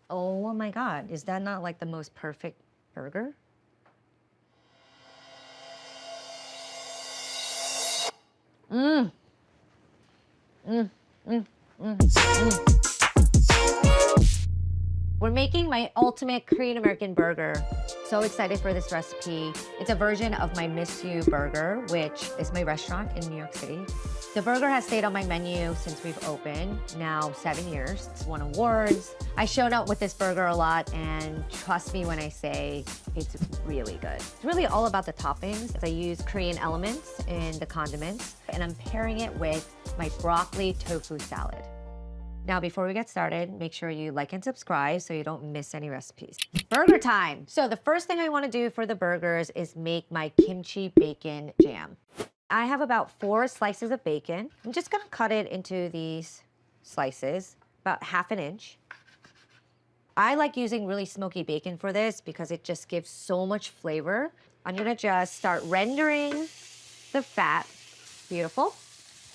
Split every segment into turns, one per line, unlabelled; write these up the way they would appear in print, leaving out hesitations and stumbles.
Oh my God, is that not like the most perfect burger? Mmm, mmm, mmm, mmm, mmm. We're making my ultimate Korean American burger. So excited for this recipe. It's a version of my Miss You burger, which is my restaurant in New York City. The burger has stayed on my menu since we've opened, now 7 years. It's won awards. I showed up with this burger a lot, and trust me when I say it's really good. It's really all about the toppings. I use Korean elements in the condiments, and I'm pairing it with my broccoli tofu salad. Now, before we get started, make sure you like and subscribe so you don't miss any recipes. Burger time! So the first thing I want to do for the burgers is make my kimchi bacon jam. I have about 4 slices of bacon. I'm just gonna cut it into these slices, about 1/2 inch. I like using really smoky bacon for this because it just gives so much flavor. I'm gonna just start rendering the fat. Beautiful.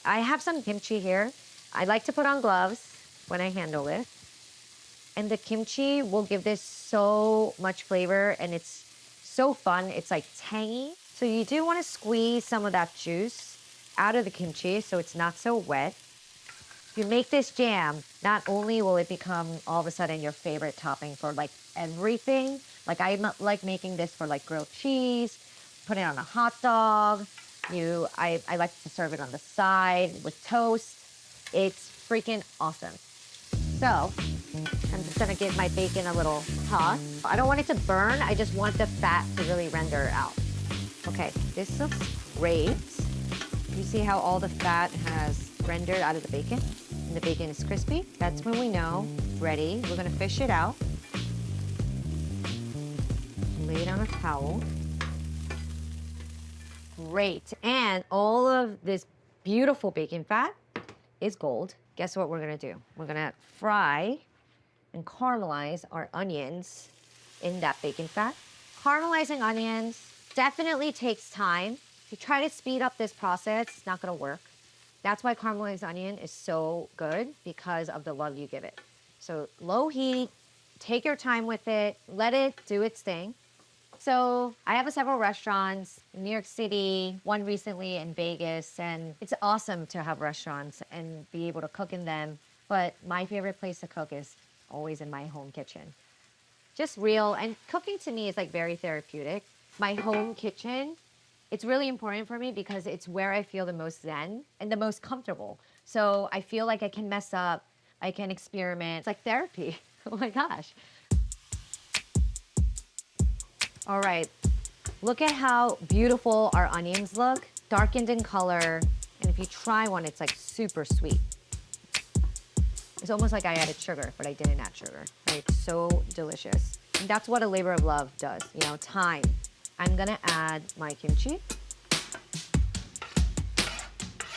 I have some kimchi here. I like to put on gloves when I handle it. And the kimchi will give this so much flavor, and it's so fun. It's like tangy. So you do want to squeeze some of that juice out of the kimchi so it's not so wet. If you make this jam, not only will it become all of a sudden your favorite topping for like everything, like I like making this for like grilled cheese, put it on a hot dog. I like to serve it on the side with toast. It's freaking awesome. So I'm just gonna give my bacon a little toss. I don't want it to burn, I just want the fat to really render out. Okay, this looks great. You see how all the fat has rendered out of the bacon? And the bacon is crispy? That's when we know it's ready. We're gonna fish it out. Lay it on a towel. Great, and all of this beautiful bacon fat is gold. Guess what we're gonna do? We're gonna fry and caramelize our onions in that bacon fat. Caramelizing onions definitely takes time. If you try to speed up this process, it's not gonna work. That's why caramelized onion is so good, because of the love you give it. So low heat, take your time with it, let it do its thing. So I have several restaurants in New York City, one recently in Vegas, and it's awesome to have restaurants and be able to cook in them. But my favorite place to cook is always in my home kitchen. Just real, and cooking to me is like very therapeutic. My home kitchen, it's really important for me because it's where I feel the most zen and the most comfortable. So I feel like I can mess up, I can experiment. It's like therapy. Oh my gosh. All right, look at how beautiful our onions look, darkened in color. And if you try one, it's like super sweet. It's almost like I added sugar, but I didn't add sugar. It's so delicious. And that's what a labor of love does, you know, time. I'm gonna add my kimchi.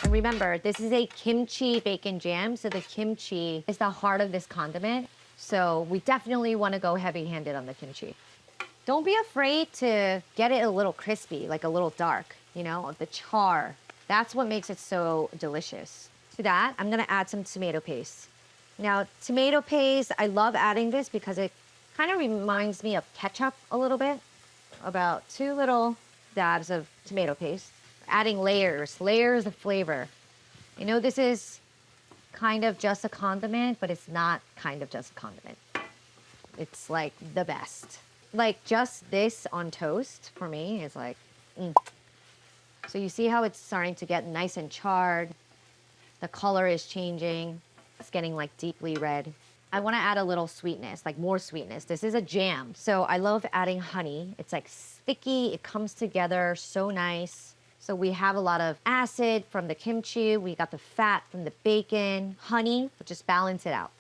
And remember, this is a kimchi bacon jam, so the kimchi is the heart of this condiment. So we definitely wanna go heavy-handed on the kimchi. Don't be afraid to get it a little crispy, like a little dark, you know, the char. That's what makes it so delicious. To that, I'm gonna add some tomato paste. Now, tomato paste, I love adding this because it kind of reminds me of ketchup a little bit. About 2 little dabs of tomato paste. Adding layers of flavor. You know, this is kind of just a condiment, but it's not kind of just a condiment. It's like the best. Like just this on toast for me is like, So you see how it's starting to get nice and charred. The color is changing. It's getting like deeply red. I want to add a little sweetness, like more sweetness. This is a jam. So I love adding honey. It's like sticky. It comes together so nice. So we have a lot of acid from the kimchi. We got the fat from the bacon. Honey, will just balance it out.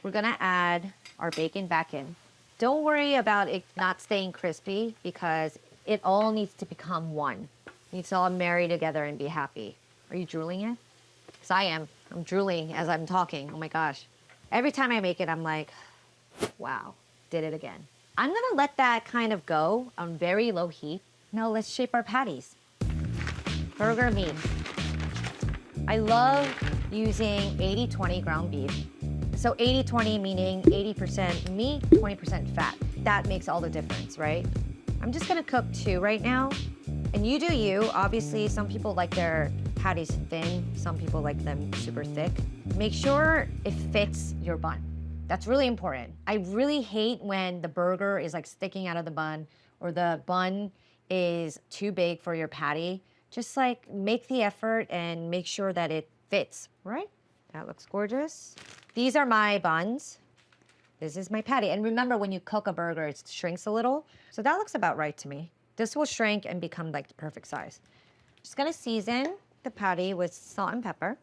We're going to add our bacon back in. Don't worry about it not staying crispy because it all needs to become one. It needs to all marry together and be happy. Are you drooling yet? Because I am. I'm drooling as I'm talking. Oh my gosh. Every time I make it, I'm like, wow, did it again. I'm gonna let that kind of go on very low heat. Now let's shape our patties. Burger meat. I love using 80-20 ground beef. So 80-20, meaning 80% meat, 20% fat. That makes all the difference, right? I'm just gonna cook 2 right now. And you do you. Obviously, some people like their patties thin. Some people like them super thick. Make sure it fits your bun. That's really important. I really hate when the burger is like sticking out of the bun or the bun is too big for your patty. Just like make the effort and make sure that it fits, right? That looks gorgeous. These are my buns. This is my patty. And remember, when you cook a burger, it shrinks a little. So that looks about right to me. This will shrink and become like the perfect size. Just gonna season the patty with salt and pepper.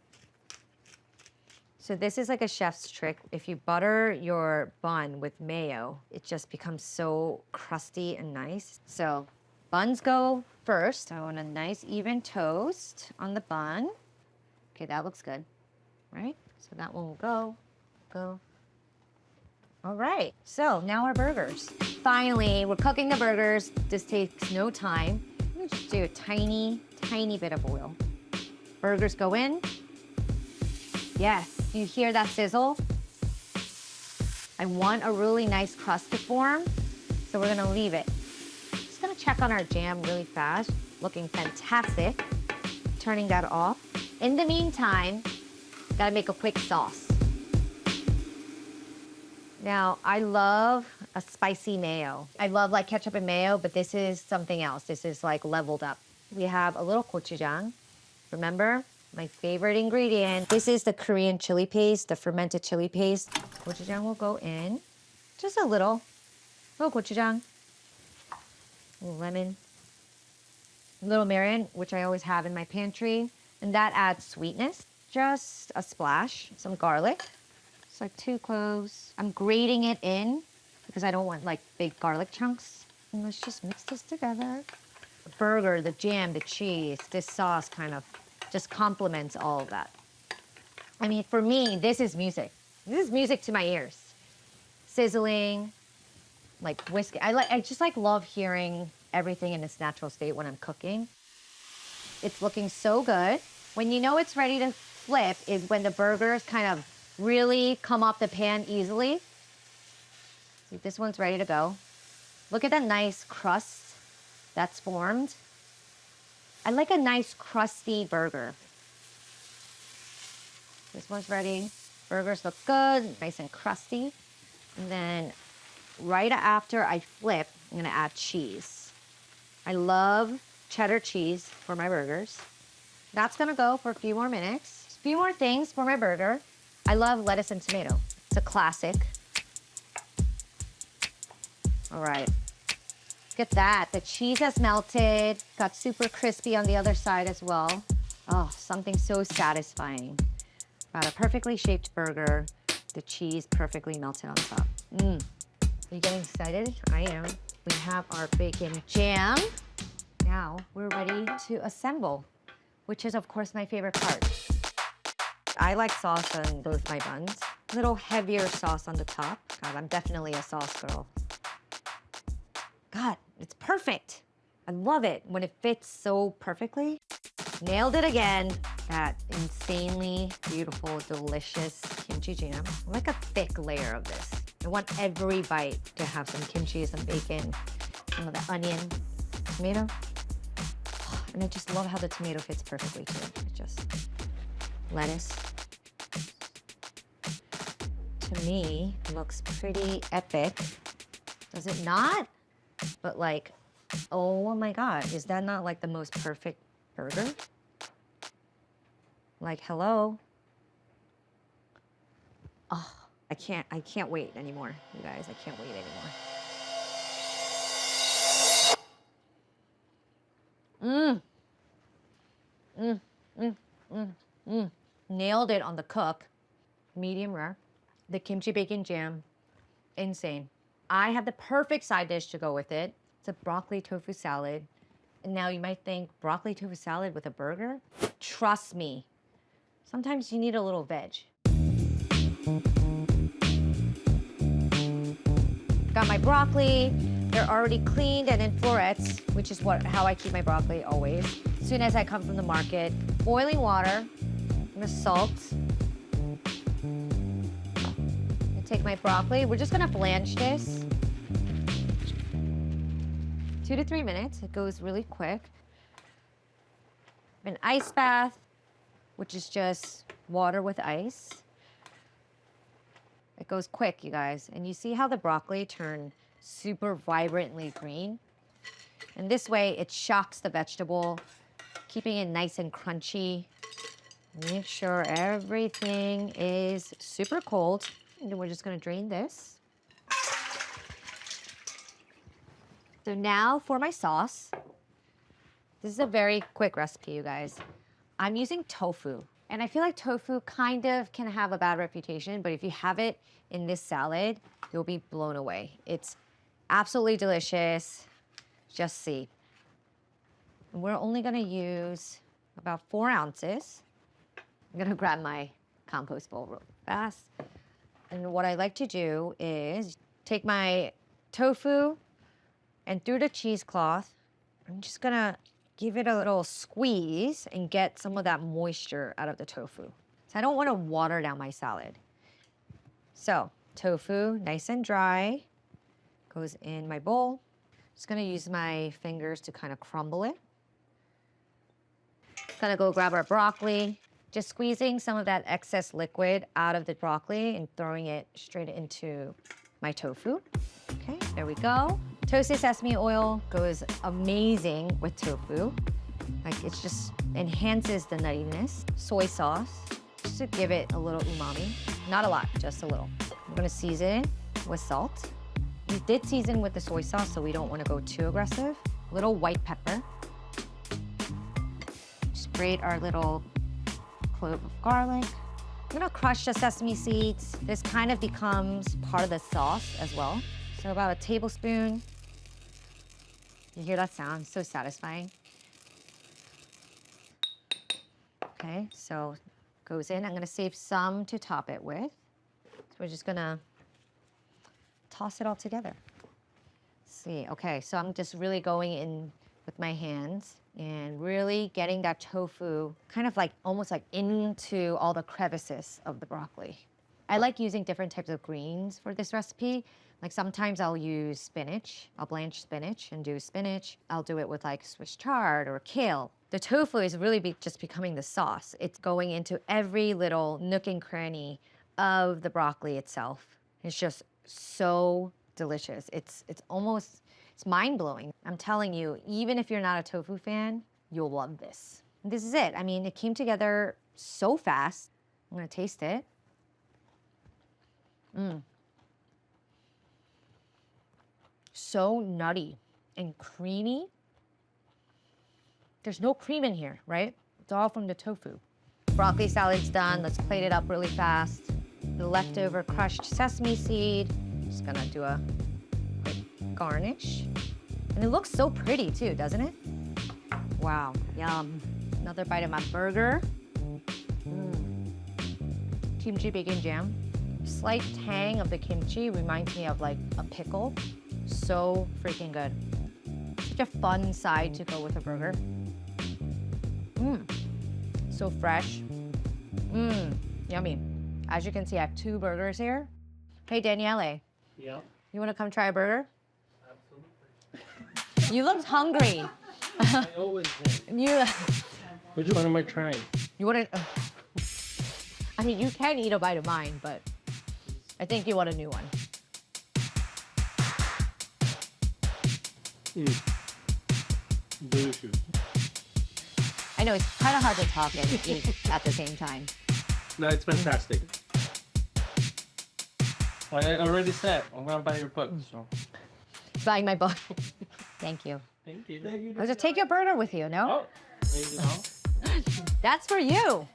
So this is like a chef's trick. If you butter your bun with mayo, it just becomes so crusty and nice. So buns go first. I want a nice even toast on the bun. Okay, that looks good, right? So that one will go. All right, so now our burgers. Finally, we're cooking the burgers. This takes no time. I'm gonna just do a tiny, tiny bit of oil. Burgers go in. Yes, you hear that sizzle? I want a really nice crust to form, so we're gonna leave it. Just gonna check on our jam really fast. Looking fantastic. Turning that off. In the meantime, gotta make a quick sauce. Now, I love a spicy mayo. I love like ketchup and mayo, but this is something else. This is like leveled up. We have a little gochujang. Remember, my favorite ingredient. This is the Korean chili paste, the fermented chili paste. Gochujang will go in. Just a little gochujang. A little lemon. A little mirin, which I always have in my pantry. And that adds sweetness. Just a splash. Some garlic. Like 2 cloves. I'm grating it in because I don't want like big garlic chunks. And let's just mix this together. The burger, the jam, the cheese, this sauce kind of just complements all of that. I mean, for me, this is music. This is music to my ears. Sizzling, like whiskey. I just like love hearing everything in its natural state when I'm cooking. It's looking so good. When you know it's ready to flip is when the burgers kind of really come off the pan easily. See, this one's ready to go. Look at that nice crust that's formed. I like a nice crusty burger. This one's ready. Burgers look good, nice and crusty. And then right after I flip, I'm gonna add cheese. I love cheddar cheese for my burgers. That's gonna go for a few more minutes. A few more things for my burger. I love lettuce and tomato. It's a classic. All right. Look at that. The cheese has melted. Got super crispy on the other side as well. Oh, something so satisfying. Got a perfectly shaped burger. The cheese perfectly melted on top. Are you getting excited? I am. We have our bacon jam. Now we're ready to assemble, which is of course my favorite part. I like sauce on both my buns. A little heavier sauce on the top. God, I'm definitely a sauce girl. God, it's perfect. I love it when it fits so perfectly. Nailed it again. That insanely beautiful, delicious kimchi jam. I like a thick layer of this. I want every bite to have some kimchi, some bacon, some of the onion, tomato. And I just love how the tomato fits perfectly too. It just, lettuce. To me, looks pretty epic. Does it not? But like, oh my God, is that not like the most perfect burger? Like, hello? Oh, I can't wait anymore, you guys. I can't wait anymore. Nailed it on the cook. Medium rare. The kimchi bacon jam, insane. I have the perfect side dish to go with it. It's a broccoli tofu salad. And now you might think, broccoli tofu salad with a burger? Trust me, sometimes you need a little veg. Got my broccoli. They're already cleaned and in florets, which is how I keep my broccoli always. As soon as I come from the market, boiling water, I'm gonna salt. take my broccoli. We're just gonna blanch this. 2 to 3 minutes. It goes really quick. An ice bath, which is just water with ice. It goes quick, you guys. And you see how the broccoli turned super vibrantly green? And this way, it shocks the vegetable, keeping it nice and crunchy. Make sure everything is super cold. And then we're just gonna drain this. So now for my sauce. This is a very quick recipe, you guys. I'm using tofu. And I feel like tofu kind of can have a bad reputation, but if you have it in this salad, you'll be blown away. It's absolutely delicious. Just see. And we're only gonna use about 4 ounces. I'm gonna grab my compost bowl real fast. And what I like to do is take my tofu and through the cheesecloth, I'm just gonna give it a little squeeze and get some of that moisture out of the tofu. So I don't wanna water down my salad. So tofu, nice and dry, goes in my bowl. Just gonna use my fingers to kind of crumble it. Gonna go grab our broccoli. Just squeezing some of that excess liquid out of the broccoli and throwing it straight into my tofu. Okay, there we go. Toasted sesame oil goes amazing with tofu. Like it just enhances the nuttiness. Soy sauce, just to give it a little umami. Not a lot, just a little. I'm gonna season with salt. We did season with the soy sauce, so we don't wanna go too aggressive. A little white pepper. Just grate our little clove of garlic. I'm gonna crush the sesame seeds. This kind of becomes part of the sauce as well. So about a tablespoon. You hear that sound? So satisfying. Okay, so goes in. I'm gonna save some to top it with. So we're just gonna toss it all together. Let's see, okay, so I'm just really going in with my hands and really getting that tofu kind of like almost like into all the crevices of the broccoli. I like using different types of greens for this recipe. Like sometimes I'll use spinach. I'll blanch spinach and do spinach. I'll do it with like Swiss chard or kale. The tofu is really just becoming the sauce. It's going into every little nook and cranny of the broccoli itself. It's just so delicious. It's mind-blowing. I'm telling you, even if you're not a tofu fan, you'll love this. And this is it. I mean, it came together so fast. I'm gonna taste it. So nutty and creamy. There's no cream in here, right? It's all from the tofu. Broccoli salad's done. Let's plate it up really fast. The leftover crushed sesame seed. Just gonna do a quick garnish. And it looks so pretty too, doesn't it? Wow, yum. Another bite of my burger. Kimchi bacon jam. Slight tang of the kimchi reminds me of like a pickle. So freaking good. Such a fun side to go with a burger. So fresh. Yummy. As you can see, I have 2 burgers here. Hey, Danielle.
Yeah.
You want to come try a burger?
Absolutely.
You looked hungry.
I always do. Which one am I trying?
You want to... I mean, you can eat a bite of mine, but I think you want a new one.
Delicious.
I know, it's kind of hard to talk and eat at the same time.
No, it's fantastic. Like I already said, I'm gonna buy your book, so.
Buying my book. Thank you.
Thank you.
I'll just take your burger with you, no?
Oh, maybe not.
That's for you.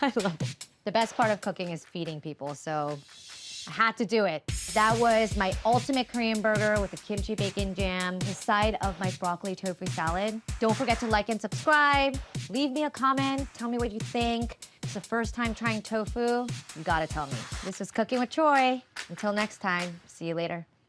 I love it. The best part of cooking is feeding people, so I had to do it. That was my ultimate Korean burger with the kimchi bacon jam, the side of my broccoli tofu salad. Don't forget to like and subscribe. Leave me a comment. Tell me what you think. It's the first time trying tofu. You gotta tell me. This was Cooking with Choi. Until next time, see you later.